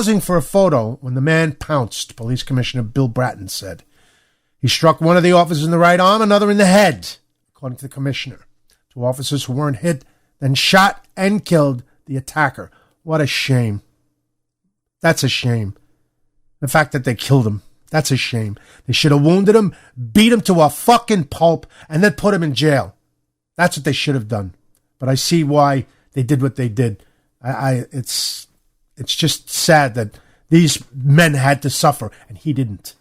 posing for a photo when the man pounced, Police Commissioner Bill Bratton said. He struck one of the officers in the right arm, another in the head, according to the commissioner. 2 officers who weren't hit then shot and killed the attacker. What a shame. That's a shame. The fact that they killed him, that's a shame. They should have wounded him, beat him to a fucking pulp, and then put him in jail. That's what they should have done. But I see why they did what they did. It's just sad that these men had to suffer, and he didn't.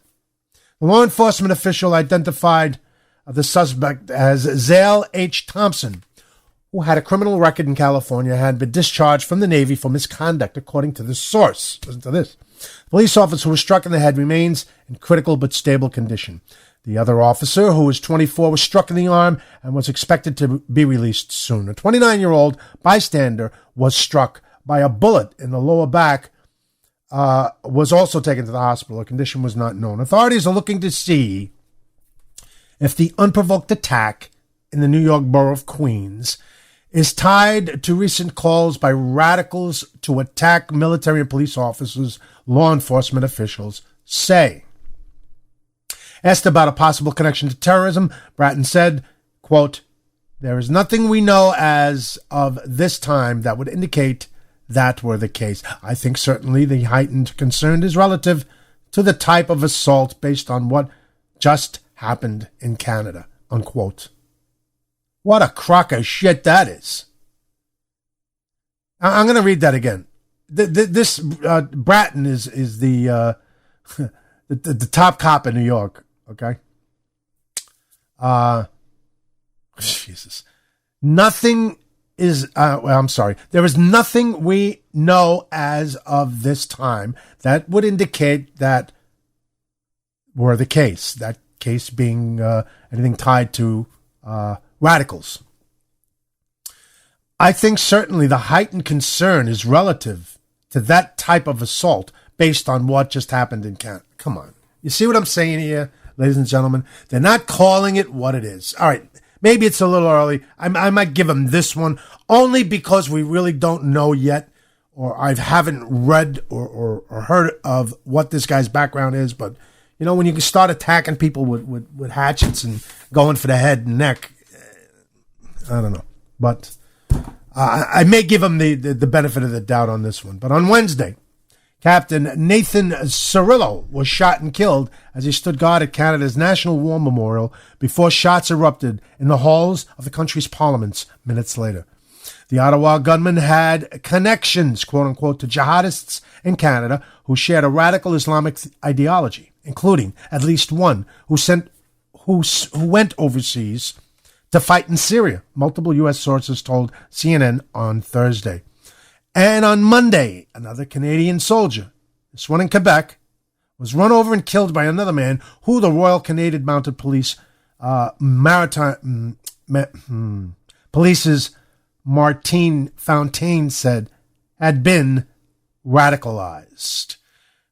The law enforcement official identified the suspect as Zale H. Thompson, who had a criminal record in California, had been discharged from the Navy for misconduct, according to the source. Listen to this. The police officer who was struck in the head remains in critical but stable condition. The other officer, who was 24, was struck in the arm and was expected to be released soon. A 29-year-old bystander was struck by a bullet in the lower back, was also taken to the hospital. A condition was not known. Authorities are looking to see if the unprovoked attack in the New York borough of Queens is tied to recent calls by radicals to attack military and police officers, law enforcement officials say. Asked about a possible connection to terrorism, Bratton said, quote, "There is nothing we know as of this time that would indicate that were the case. I think certainly the heightened concern is relative to the type of assault based on what just happened in Canada," unquote. What a crock of shit that is. I'm going to read that again. This Bratton is the the top cop in New York. Okay. Jesus. Nothing is. I'm sorry. There is nothing we know as of this time that would indicate that were the case. That case being anything tied to radicals. I think certainly the heightened concern is relative to that type of assault based on what just happened in Canada. Come on. You see what I'm saying here, ladies and gentlemen? They're not calling it what it is. All right, maybe it's a little early. I might give them this one only because we really don't know yet, or I haven't read or heard of what this guy's background is. But, you know, when you can start attacking people with hatchets and going for the head and neck, I don't know. But I may give him the benefit of the doubt on this one. But on Wednesday, Captain Nathan Cirillo was shot and killed as he stood guard at Canada's National War Memorial before shots erupted in the halls of the country's parliaments minutes later. The Ottawa gunman had connections, quote-unquote, to jihadists in Canada who shared a radical Islamic ideology, including at least one who went overseas to fight in Syria, multiple U.S. sources told CNN on Thursday. And on Monday, another Canadian soldier, this one in Quebec, was run over and killed by another man who the Royal Canadian Mounted Police's Martin Fontaine said had been radicalized.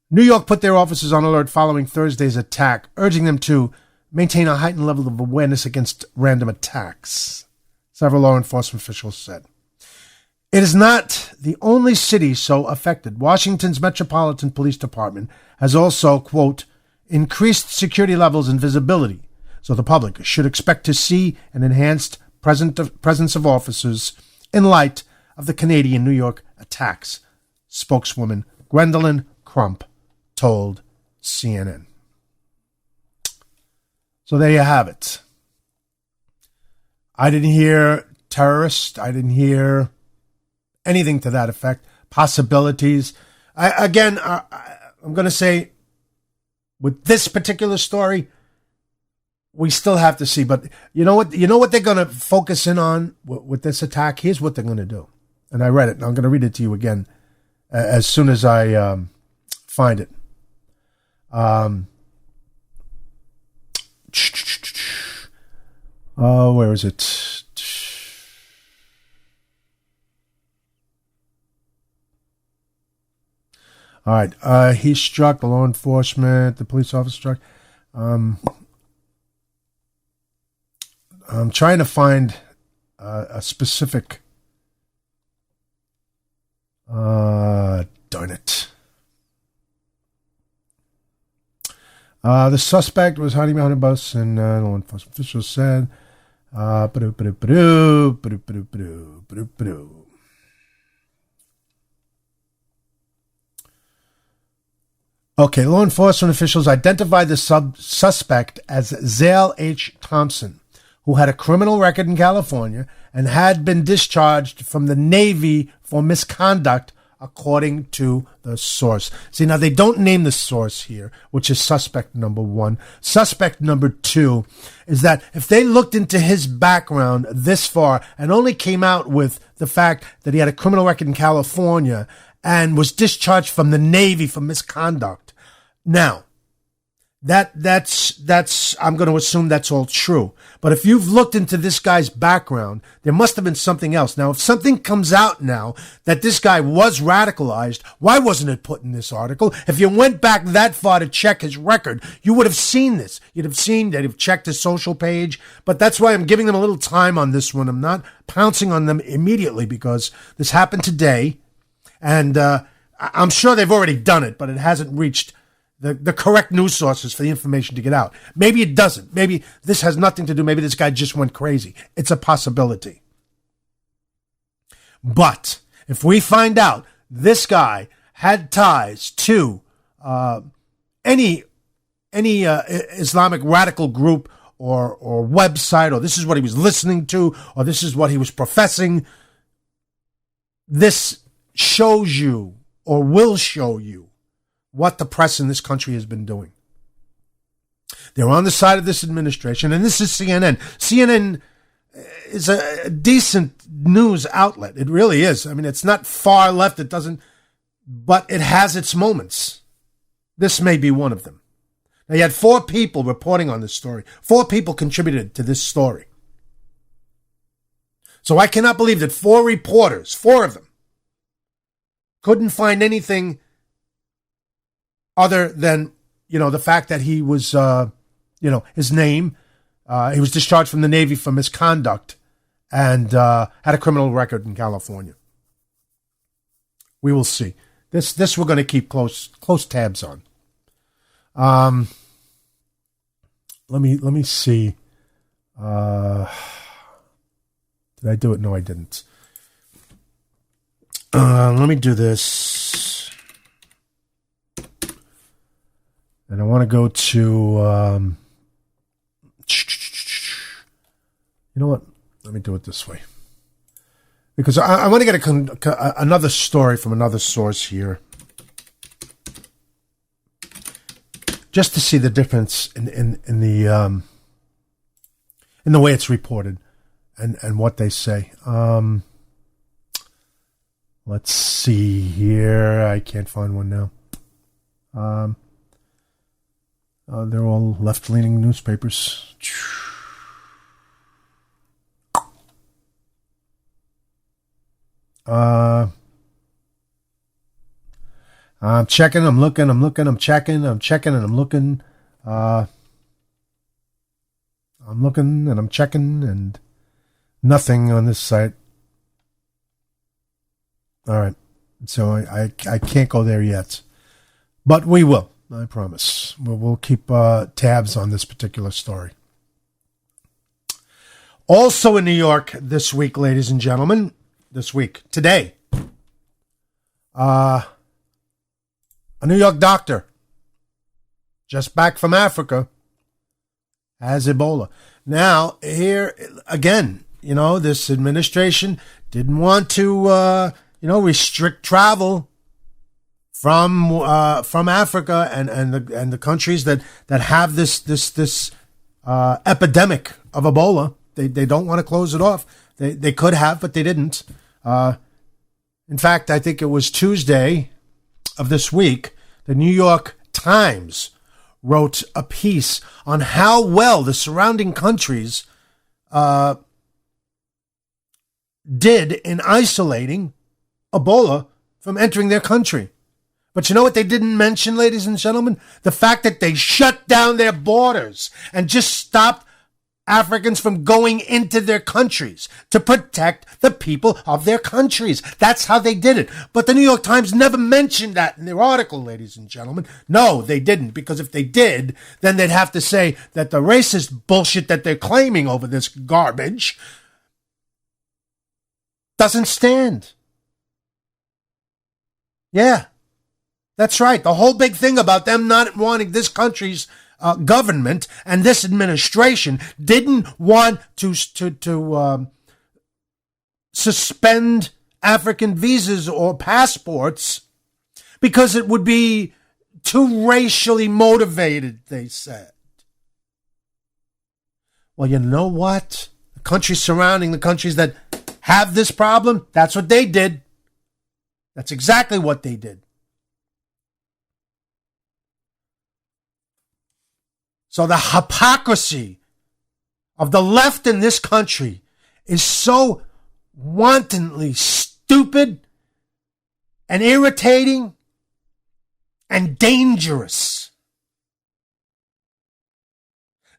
New York put their officers on alert following Thursday's attack, urging them to maintain a heightened level of awareness against random attacks, several law enforcement officials said. It is not the only city so affected. Washington's Metropolitan Police Department has also, quote, increased security levels and visibility, so the public should expect to see an enhanced presence of officers in light of the Canadian New York attacks, spokeswoman Gwendolyn Crump told CNN. So there you have it. I didn't hear terrorist. I didn't hear anything to that effect. Possibilities. I'm going to say with this particular story, we still have to see. But you know what? You know what they're going to focus in on with this attack? Here's what they're going to do. And I read it, and I'm going to read it to you again as soon as I find it. Oh, where is it? All right. He struck the law enforcement, the police officer struck. I'm trying to find a specific. Darn it. The suspect was hiding behind a bus, and law enforcement officials said, Okay, law enforcement officials identified the suspect as Zale H. Thompson, who had a criminal record in California and had been discharged from the Navy for misconduct, according to the source. See, now they don't name the source here, which is suspect number one. Suspect number two is that if they looked into his background this far and only came out with the fact that he had a criminal record in California and was discharged from the Navy for misconduct. Now, that's I'm going to assume that's all true. But if you've looked into this guy's background, there must have been something else. Now, if something comes out now that this guy was radicalized, why wasn't it put in this article? If you went back that far to check his record, you would have seen this. You'd have seen that he'd checked his social page. But that's why I'm giving them a little time on this one. I'm not pouncing on them immediately because this happened today. And I'm sure they've already done it, but it hasn't reached the correct news sources for the information to get out. Maybe it doesn't. Maybe this has nothing to do. Maybe this guy just went crazy. It's a possibility. But if we find out this guy had ties to any Islamic radical group or website, or this is what he was listening to, or this is what he was professing, this shows you or will show you what the press in this country has been doing. They're on the side of this administration, and this is CNN. CNN is a decent news outlet. It really is. I mean, it's not far left. But it has its moments. This may be one of them. Now, you had 4 people reporting on this story. 4 people contributed to this story. So I cannot believe that 4 reporters, 4 of them, couldn't find anything other than, the fact that he was, his name, he was discharged from the Navy for misconduct and had a criminal record in California. We will see. This we're going to keep close tabs on. Let me see. Did I do it? No, I didn't. Let me do this. And I want to go to, you know what? Let me do it this way. Because I want to get another story from another source here. Just to see the difference in the way it's reported and what they say. Let's see here. I can't find one now. They're all left-leaning newspapers. I'm checking, I'm looking, I'm checking, and I'm looking. I'm looking and I'm checking, and nothing on this site. All right. So I can't go there yet. But we will. I promise. We'll keep tabs on this particular story. Also in New York this week, ladies and gentlemen, today, a New York doctor, just back from Africa, has Ebola. Now, here, again, this administration didn't want to, restrict travel from Africa and the countries that have this epidemic of Ebola. They don't want to close it off. They could have, but they didn't. In fact, I think it was Tuesday of this week, the New York Times wrote a piece on how well the surrounding countries did in isolating Ebola from entering their country. But you know what they didn't mention, ladies and gentlemen? The fact that they shut down their borders and just stopped Africans from going into their countries, to protect the people of their countries. That's how they did it. But the New York Times never mentioned that in their article, ladies and gentlemen. No, they didn't, because if they did, then they'd have to say that the racist bullshit that they're claiming over this garbage doesn't stand. Yeah, that's right. The whole big thing about them not wanting this country's government and this administration didn't want to suspend African visas or passports because it would be too racially motivated, they said. Well, you know what? The countries surrounding the countries that have this problem, that's what they did. That's exactly what they did. So the hypocrisy of the left in this country is so wantonly stupid and irritating and dangerous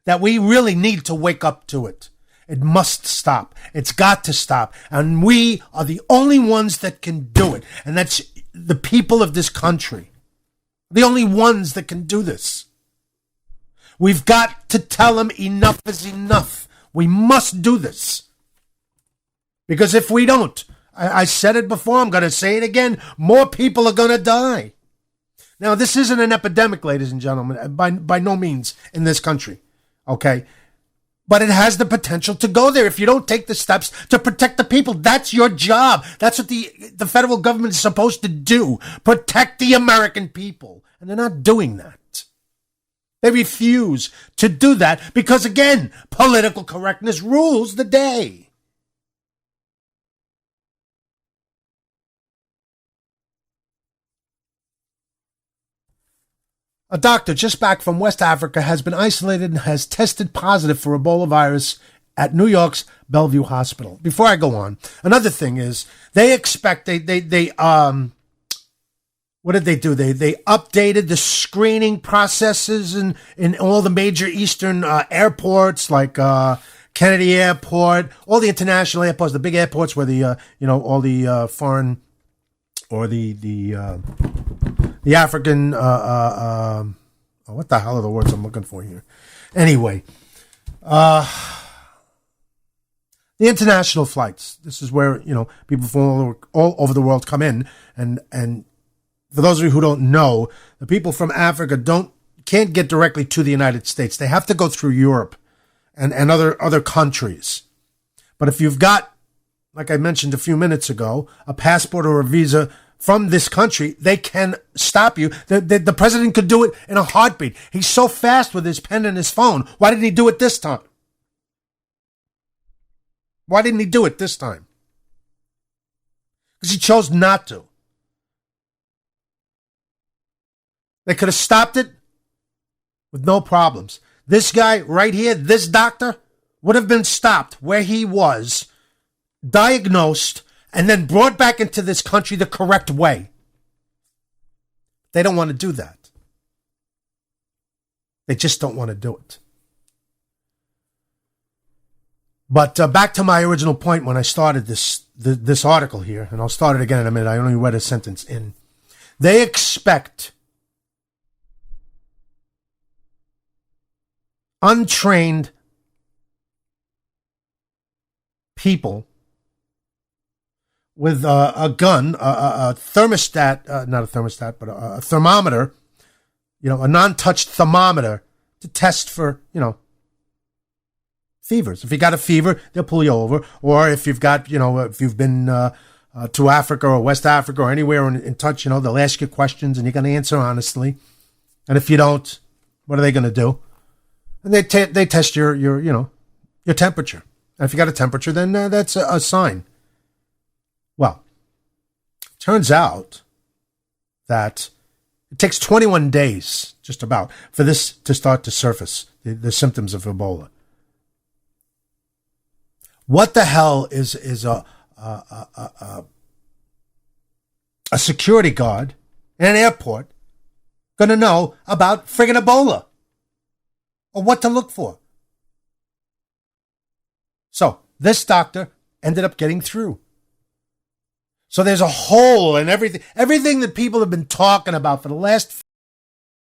that we really need to wake up to it. It must stop. It's got to stop. And we are the only ones that can do it. And that's the people of this country. The only ones that can do this. We've got to tell them enough is enough. We must do this. Because if we don't, I said it before, I'm going to say it again, more people are going to die. Now, this isn't an epidemic, ladies and gentlemen, by no means in this country, okay? But it has the potential to go there if you don't take the steps to protect the people. That's your job. That's what the federal government is supposed to do, protect the American people. And they're not doing that. They refuse to do that because, again, political correctness rules the day. A doctor just back from West Africa has been isolated and has tested positive for Ebola virus at New York's Bellevue Hospital. Before I go on, another thing is they expect what did they do? They updated the screening processes in all the major Eastern airports like Kennedy Airport, all the international airports, the big airports where the all the foreign or the African what the hell are the words I'm looking for here? Anyway, the international flights. This is where people from all over the world come in and. For those of you who don't know, the people from Africa can't get directly to the United States. They have to go through Europe and other countries. But if you've got, like I mentioned a few minutes ago, a passport or a visa from this country, they can stop you. The president could do it in a heartbeat. He's so fast with his pen and his phone. Why didn't he do it this time? Why didn't he do it this time? Because he chose not to. They could have stopped it with no problems. This guy right here, this doctor, would have been stopped where he was, diagnosed, and then brought back into this country the correct way. They don't want to do that. They just don't want to do it. But back to my original point when I started this article here, and I'll start it again in a minute. I only read a sentence in. They expect untrained people with a gun, a thermostat, not a thermostat, but a thermometer, a non-touch thermometer to test for, fevers. If you got a fever, they'll pull you over. Or if you've got, if you've been to Africa or West Africa or anywhere in touch, they'll ask you questions and you're going to answer honestly. And if you don't, what are they going to do? And they test your temperature. And if you got a temperature, then that's a sign. Well, turns out that it takes 21 days, just about, for this to start to surface, the symptoms of Ebola. What the hell is a security guard in an airport going to know about friggin' Ebola? Or what to look for? So this doctor ended up getting through. So there's a hole in everything that people have been talking about for the last